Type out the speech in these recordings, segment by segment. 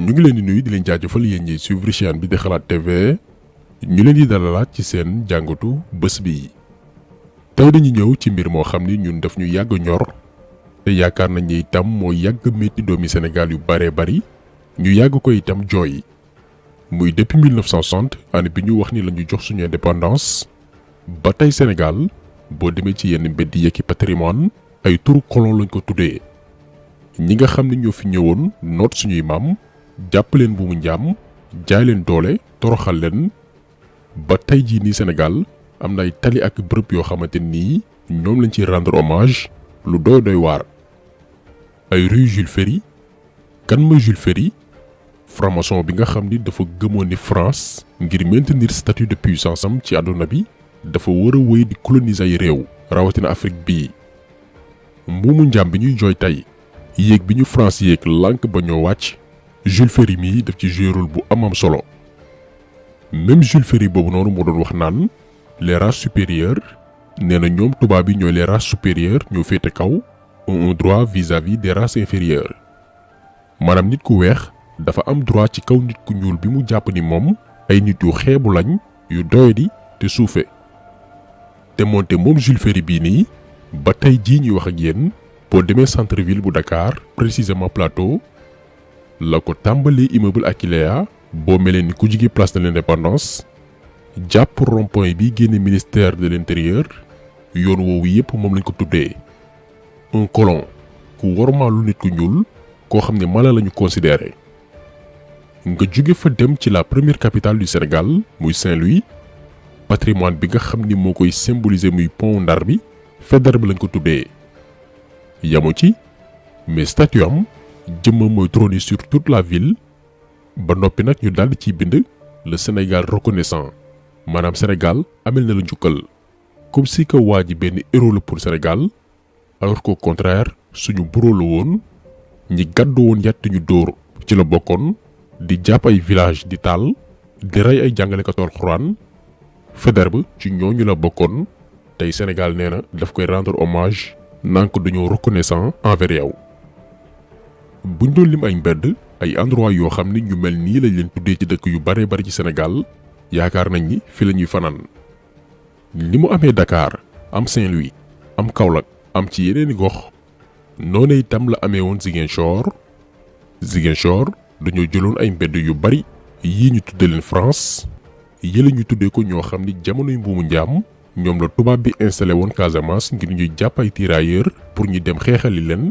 ñu ngi leen di nuyu di leen jaajëfal yéen ñi suivre chaîne bi di Xalaat TV ñu leen di dalalaat ci seen jàngatu bés bi. tey dañu ñëw ci mbir moo xam ni ñun daf ñu yàgg ñor te yaakaar nañ ni itam moo yàgg métti doomi Sénégal yu bare bari ñu yàgg ko itam jooy muy depuis 1960 année bi ñu wax ni la ñu jox suñu indépendance ba tey Sénégal boo demee ci yenn mbedd yekki patrimoine ay turu colon lañ ko tuddee ñi nga xam ne ñoo fi ñëwoon noot suñuy maam jàpp leen bu mu njaam jaay leen doole toroxal leen ba tey jii nii Sénégal am na ay tali ak bërëb yoo xamante nii ñoom lañ ci rendre hommage lu doy waar. ay rue Jules Ferry kan mooy Jules Ferry franc-maçon bi nga xam ni dafa gëmoon ni France ngir maintenir statut de puissance am ci àdduna bi dafa war a wéy di coloniser ay réew rawatina Afrique bii. mbuumu njaam bi ñuy jooy tey yéeg bi ñu France yéeg lànk ba ñoo wàcc Jules Ferry mii daf ci joué rôle bu am solo. même Jules Ferry boobu noonu moo doon wax naan les races supérieures nee na ñoom tubaab yi ñooy les races supérieures ñoo féete kaw ont un droit vis-à-vis des races inférieures. maanaam nit ku weex dafa am droit ci kaw nit ku ñuul bi mu jàpp ni moom ay nit yu xeebu lañ yu doyadi te suufe. te moonte moom Jules Ferry bii nii ba tey jii ñuy wax ak yéen boo demee centre ville bu Dakar précisément Plateau la ko tàmbalee immeuble Akiléa boo melee ni ku jige place de l'indépendance jàpp rond-point bi génne ministère de l'intérieur yoon woowu yépp moom lañ ko tuddee un colon ku wormaalu nit ku ñuul koo xam ne mala lañu considéré. nga jóge fa dem ci la première capitale du Sénégal muy Saint-Louis patrimoine bi nga xam ni moo koy symboliser muy pont Ndar bi Faidherbe lañ ko tuddee. yamu ci mais statue am jëmmam mooy trôner sur toute la ville ba noppi nag ñu daldi ciy bind le Sénégal reconnaissant maanaam Sénégal amel na la njukkal comme si que waa ji benn héros la pour Sénégal alors qu'au contraire suñu bureau la woon ñi gàddu woon yàtt ñu dóor ci la bokkoon di jàpp ay village di taal di rey ay jàngalekatu Alxuraan. Faidherbe ci ñooñu la bokkoon tey Sénégal nee na daf koy rendre hommage naan ko dañoo reconnaissant envers yow. buñ doon lim ay mbedd ay endroit yoo xam ni ñu mel nii lañ leen tuddee ci dëkk yu bare bari ci Sénégal yaakaar nañ ni fi la ñuy fanaan. li mu amee Dakar am Saint-Louis am Kaolack am ci yeneeni gox noonu itam la amee woon Ziguinchor dañoo jëloon ay mbedd yu bari yii ñu tuddee leen France yële ñu tuddee ko ñoo xam ni jamonoy mbuumu njaam ñoom la tubaab bi installé woon Casamance ngir ñuy jàpp ay tirailleurs pour ñu dem xeexali leen.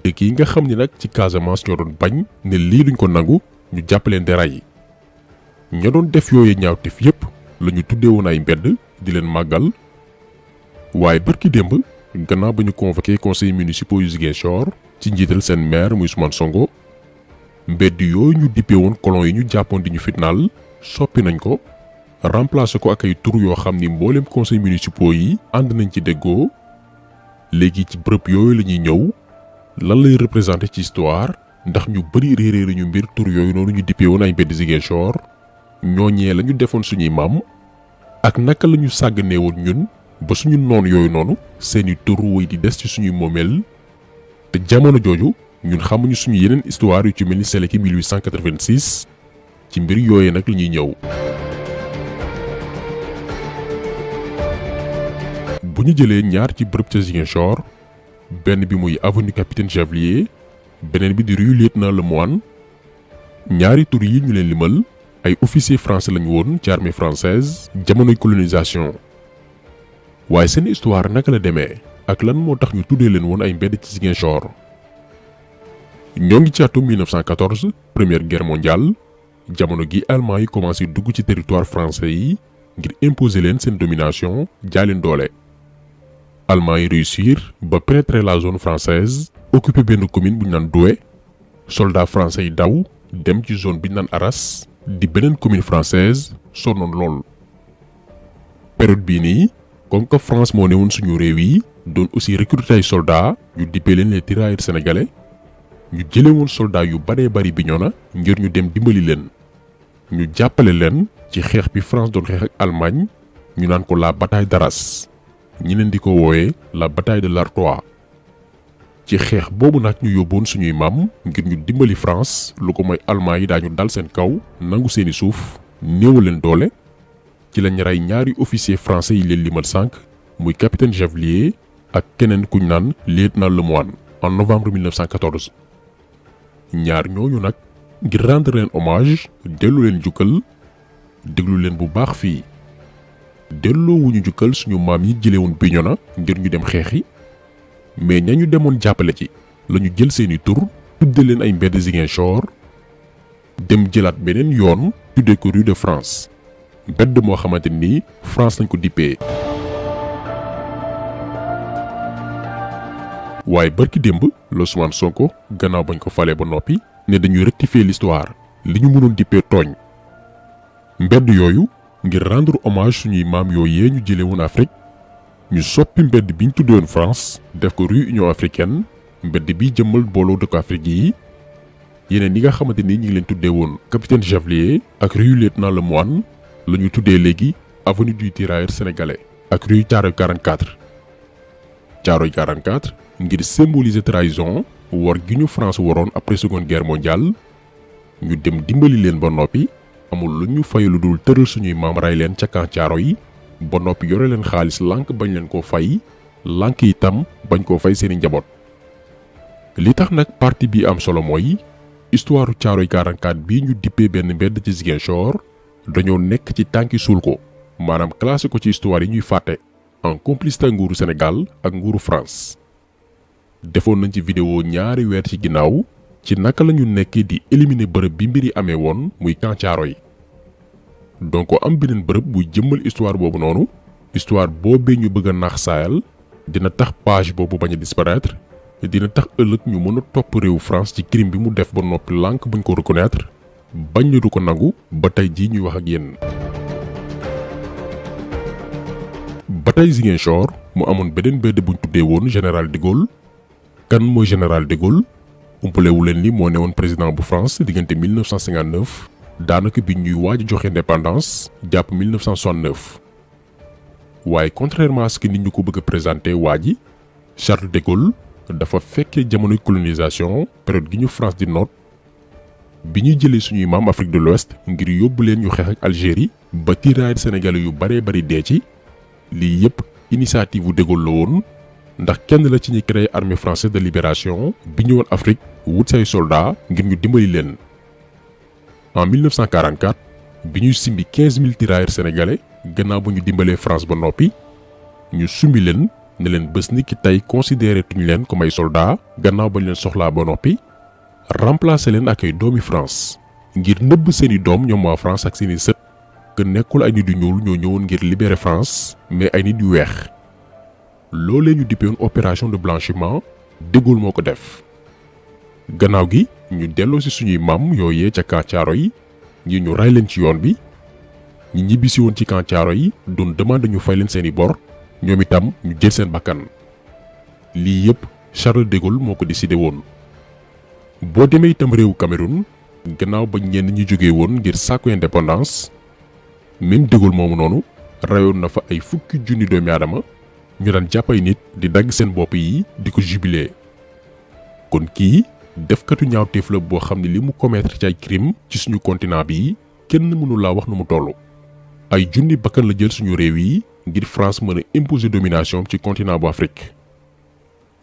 dëkk yi nga xam ni nag ci Casamance ñoo doon bañ ne lii duñ ko nangu ñu jàpp leen di rey ña doon def yooyu ñaawteef yépp la ñu tuddee woon ay mbedd di leen màggal. waaye barki démb gannaaw ba ñu convoqué conseil municipal yu Ziguinchor ci njiital seen maire muy Ousmane Sonko mbedd yooyu ñu dippee woon colon yi ñu jàppoon di ñu fitnaal soppi nañ ko remplacé ko ak ay tur yoo xam ni mboolem conseil municipal yi ànd nañ ci déggoo. léegi ci bërëb yooyu la ñuy ñëw lan lay représenté ci histoire ndax ñu bari réeré ñu mbir tur yooyu noonu ñu dippee woon ay mbedd Ziguinchor ñooñee la ñu defoon suñuy maam ak naka la ñu sàgganee woon ñun ba suñu noon yooyu noonu seeni tur woy di des ci suñuy moomeel. te jamono jooju ñun xamuñu suñu yeneen histoire yu ci mel ni Seleki 1886 ci mbir yooyee nag la ñuy ñëw. bu ñu jëlee ñaar ci bërëb ca Ziguinchor benn bi muy avenue Capitaine Javelier beneen bi di rue Lieutenant Lemoine ñaari tur yi ñu leen limal ay officiers français lañu woon ci armée française jamonoy colonisation. waaye seen histoire naka la demee ak lan moo tax ñu tuddee leen woon ay mbedd ci Ziguinchor. ñoo ngi ci atum 1914 première guerre mondiale jamono gi allemand yi commencé dugg ci territoire français yi ngir imposer leen seen domination jaay leen doole. allemand yi réussir ba pénétrer la zone française occuper benn commune bu ñu naan Douai soldats français yi daw dem ci zone bi ñu naan Arras di beneen commune française sonnoon lool. période bii nii comme que France moo ne woon suñu réew yi doon aussi recruter ay soldats yu dippee leen les tirailleurs sénégalais ñu jëlee woon soldats yu baree bari Bignona ngir ñu dem dimbali leen ñu jàppale leen ci xeex bi France doon xeex ak Allemagne ñu naan ko la bataille d'Arras ñi leen di ko wooyee la bataille de l'Artois. ci xeex boobu nag ñu yóbboon suñuy maam ngir ñu dimbali France lu ko mooy Allemand yi daañu dal seen kaw nangu seeni suuf néew leen doole ci lañ rey ñaari officier français yi leen limal sànq muy capitaine Javelier ak keneen kuñ naan lieutenant Lemoine en novembre 1914 ñaar ñooñu nag ngir rendre leen hommage dellu leen jukkal déglu leen bu baax fii delloo wuñu jukkal suñu maam yi jëlewoon Bignona ngir ñu dem xeexi mais ñañu demoon jàppale ci lañu jël seeni tur tudde leen ay mbedd Ziguinchor dem jëlaat beneen yoon tudde ko rue de France mbedd moo xamante ni France lañ ko dippee. waaye barki démb Ousmane Sonko gannaaw bañ ko falee ba noppi ne dañuy rectifier l'histoire li ñu mënoon dippee tooñ mbedd yooyu ngir rendre hommage suñuy maam yooyee ñu jëlee woon Afrique ñu soppi mbedd biñ tuddewoon France def ko rue Union africaine mbedd bi jëmmal booloo dëkk Afrique yi yeneen yi nga xamante ni ñu ngi leen tuddee woon capitaine Javelier ak rue lieutenant Lemoine la ñu tuddee léegi avenue du tirailleur sénégalais ak rue Thiaroye 44 Thiaroye 44 ngir symboliser trahison war gi ñu France waroon après seconde guerre mondiale ñu dem dimbali leen ba noppi amul lu ñu fay lu dul tëral suñuy maam ray leen ca camp Thiaroye yi ba noppi yore leen xaalis lànk bañ leen koo fay lànk itam bañ koo fay seeni njaboot. li tax nag parti bi am solo mooy histoire Thiaroye 44 bii ñu dippee benn mbedd ci Ziguinchor dañoo nekk ci tànki suul ko maanaam classé ko ci histoire yi ñuy fàtte en complicité nguuru Sénégal ak nguuru France. defoon nañ ci vidéo ñaari weer ci ginnaaw ci naka lañu nekkee di éliminer bërëb bi mbir yi amee woon muy camp Thiaroye donc am beneen bërëb buy jëmmal histoire boobu noonu histoire boobee ñu bëgg a naax saayal dina tax page boobu bañ a disparaître dina tax ëllëg ñu mën a topp réewu France ci crime bi mu def ba noppi lànk bañ ko reconnaître bañ ñu du ko nangu ba tey jii ñuy wax ak yéen. ba tey Ziguinchor mu amoon beneen mbedd buñ tuddee woon général de Gaulle. kan mooy général de Gaulle umpalewu leen ni moo newoon président bu France diggante 1959 daanaka bi ñuy waaj a joxe indépendance jàpp 1969 waaye contrairement à ce que nit ñu ko bëgg a présenté waa ji Charles de Gaulle dafa fekkee jamonoy colonisation période gi ñu France di noot bi ñuy jëlee suñuy maam Afrique de l'Ouest ngir yóbbu leen ñu xeex ak Algérie ba tirailleurs sénégalais yu baree bari dee ci lii yépp initiative bu de Gaulle la woon. ndax kenn la ci ñi créé armée française de libération bi ñëwoon Afrique wut say soldats ngir ñu dimbali leen. en 1944 bi ñuy simbi 15 000 tirailleurs sénégalais gannaaw bu ñu dimbalee France ba noppi ñu sumbi leen ne leen bés ni ki tey considéré tuñ leen comme ay soldats gannaaw ba ñu leen soxlaa ba noppi remplacer leen ak ay doomi France ngir nëbb seeni doom ñoom waa France ak seeni sët que nekkul ay nit yu ñuul ñoo ñëwoon ngir libérer France mais ay nit yu weex. loolee ñu dippewoon opération de blanchiment de Gaulle moo ko def gannaaw gi ñu delloo ci suñuy maam yooyee ca camp Thiaroye yi ñu ray leen ci yoon bi ñi ñibbisi woon ci camp Thiaroye yi doon demande ñu fay leen seeni bor ñoom itam ñu jël seen bakkan lii yépp Charles de Gaulle moo ko décidé woon. boo demee itam réewu Cameroun gannaaw ba ñenn ñi jógee woon ngir sàkku indépendance même de Gaulle moomu noonu rayoon na fa ay fukki junni doomi aadama ñu daan jàpp ay nit di dagg seen bopp yi di ko jubilé kon kii defkatu ñaawteef la boo xam ne li mu commettre ci ay crime ci suñu continent bi kenn mënu laa wax nu mu toll. ay junni bakkan la jël suñu réew yi ngir France mën a imposer domination ci continent bu Afrique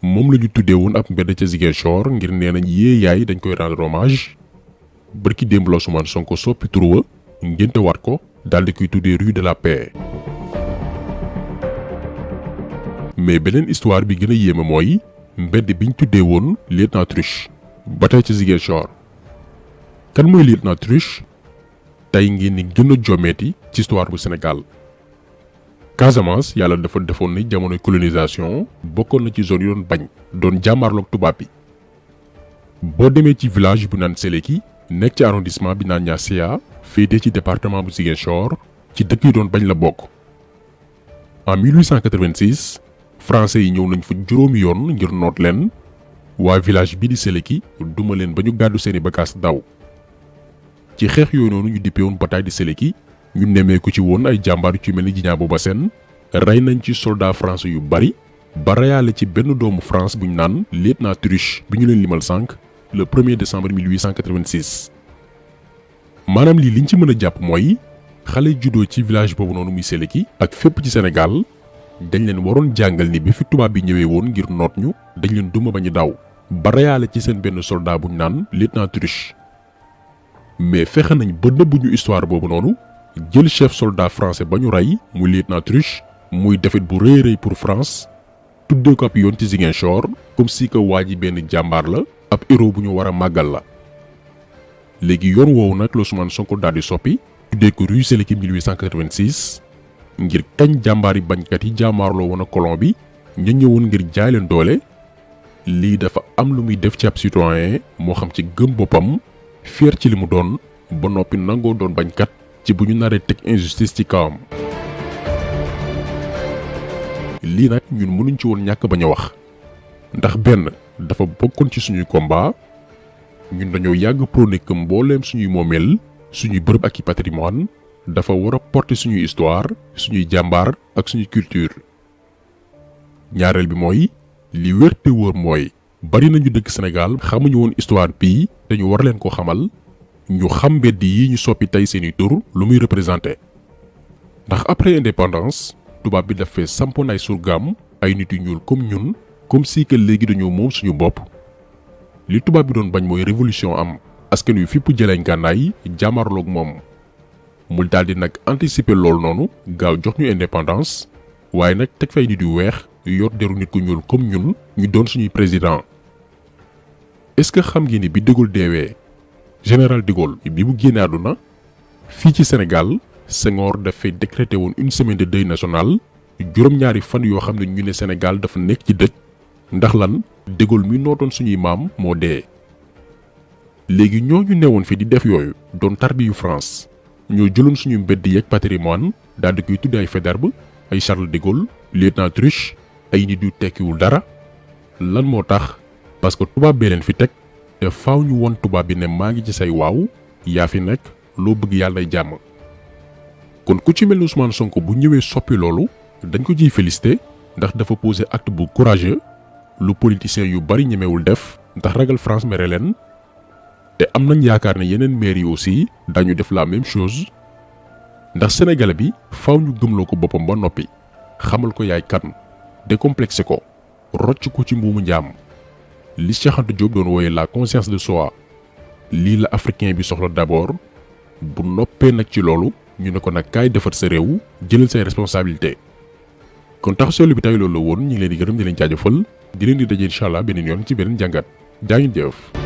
moom la ñu tuddee woon ab mbedd ca Ziguinchor ngir nee nañ yee yaay dañ koy rendre hommage barki démb la Ousmane Sonko soppi tur wa ngénte waat ko daal di koy tuddee rue de la Paix. mais beneen histoire bi gën a yéeme mooy mbedd biñ tuddee woon lieutenant Truche ba tey ci Ziguinchor kan mooy lieutenant Truche tey ngeen ni gën a jommeeti ci histoire bu Sénégal. Casamance yàlla dafa defoon ni jamonoy colonisation bokkoon na ci zone yi doon bañ doon jàmmaarloog tubaab bi boo demee ci village bu naan Séléki nekk ci arrondissement bi naan Niassia féetee ci département bu Ziguinchor ci dëkk yi doon bañ la bokk. en 1886 français yi ñëw nañ fa juróomi yoon ngir noot leen waa village bi di Séléki duma leen ba ñu gàddu seeni bagages daw ci xeex yooyu noonu ñu dippee woon bataille de Séléki ñu nemmeeku ci woon ay jàmbaar yu ci mel ni Djignabo Bassène rey nañ ci soldat français yu bari ba reyaale ci benn doomu France buñ naan lieutenant Truche bi ñu leen limal sànq le 1er décembre 1886. maanaam lii liñ ci mën a jàpp mooy xale juddoo ci village boobu noonu muy Séléki ak fépp ci Sénégal dañ leen waroon jàngal ni bi fi tubaab bi ñëwee woon ngir noot ñu dañ leen duma bañu daw ba reyaale ci seen benn soldat buñ naan lieutenant Truche. mais fexe nañ ba nëbbuñu histoire boobu noonu jël chef soldat français ba ñu rey muy lieutenant Truche muy défaite bu rëy rëy pour France tuddee ko ab yoon ci Ziguinchor comme si que waa ji benn jàmbaar la ab héros bu ñu war a màggal la. léegi yoon woowu nag la Ousmane Sonko daal di soppi tuddee ko rue Séléki 1886 ngir kañ jàmbaari bañkat yi jaamaarloo woon a colon bi ñu ñëwoon ngir jaay leen doole. lii dafa am lu muy def ci ab citoyen moo xam ci gëm boppam fier ci li mu doon ba noppi nangoo doon bañkat ci bu ñu naree teg injustice ci kawam. lii nag ñun mënuñ ci woon ñàkk bañ a wax ndax benn dafa bokkoon ci suñuy combat ñun dañoo yàgg prôné que mbooleem suñuy moomeel suñuy bërëb ak i patrimoine dafa war a porter suñuy histoire suñuy jàmbaar ak suñuy culture. ñaareel bi mooy li wér te wóor mooy bari nañu dëkk Sénégal xamuñu woon histoire bii dañu war leen ko xamal ñu xam mbedd yi ñu soppi tey seeni tur lu muy représenté. ndax après indépendance tubaab bi dafay sampoon ay surgaam ay nit yu ñuul comme ñun comme si que léegi dañoo moom suñu bopp. li tubaab bi doon bañ mooy révolution am askan wi fipp jëlee ngànnaay jaamarloog moom mu daldi nag anticiper loolu noonu gaaw jox ñu indépendance waaye nag teg fay nit yu weex yor deru nit ku ñuul comme ñun ñu doon suñuy président. est-ce que xam ngeen ni bi De Gaulle deewee général de Gaulle bi mu génne àdduna fii ci Sénégal Senghor dafay décréter woon une semaine de deuil national juróom-ñaari fan yoo xam ne ñu ne Sénégal dafa nekk ci dëj ndax lan De Gaulle mi nootoon suñuy maam moo dee. léegi ñooñu newoon fi di def yooyu doon tarbiyu France ñoo jëloon suñu mbedd yeeg patrimoine daal di koy tudde ay Faidherbe ay Charles de Gaulle lieutenant Truche ay nit yu tekkiwul dara. lan moo tax parce que tubaab bee leen fi teg te faaw ñu won tubaab bi ne maa ngi ci say waaw yaa fi nekk loo bëgg yàlla nay jàmm. kon ku ci mel ni Ousmane Sonko bu ñëwee soppi loolu dañ ko ciy félicité ndax dafa posé acte bu courageux lu politicien yu bari ñemewul def ndax ragal France mere leen. te am nañ yaakaar ne yeneen maire yi aussi dañu def la même chose ndax sénégalais bi faaw ñu gëmloo ko boppam ba noppi xamal ko yaay kan décomplexé ko rocc ko ci mbuumu njaam li Cheikh Anta Diop doon wooye la conscience de soi. lii la africain bi soxla d'abord bu noppee nag ci loolu ñu ne ko nag kaay defar sa réew jëlal say responsabilité. kon tax seetlu bi tay loolu la woon ñu ngi leen di gërëm di leen jaajëfal di leen di daje incha allah beneen yoon ci beneen jàngat jaa ngeen jëf.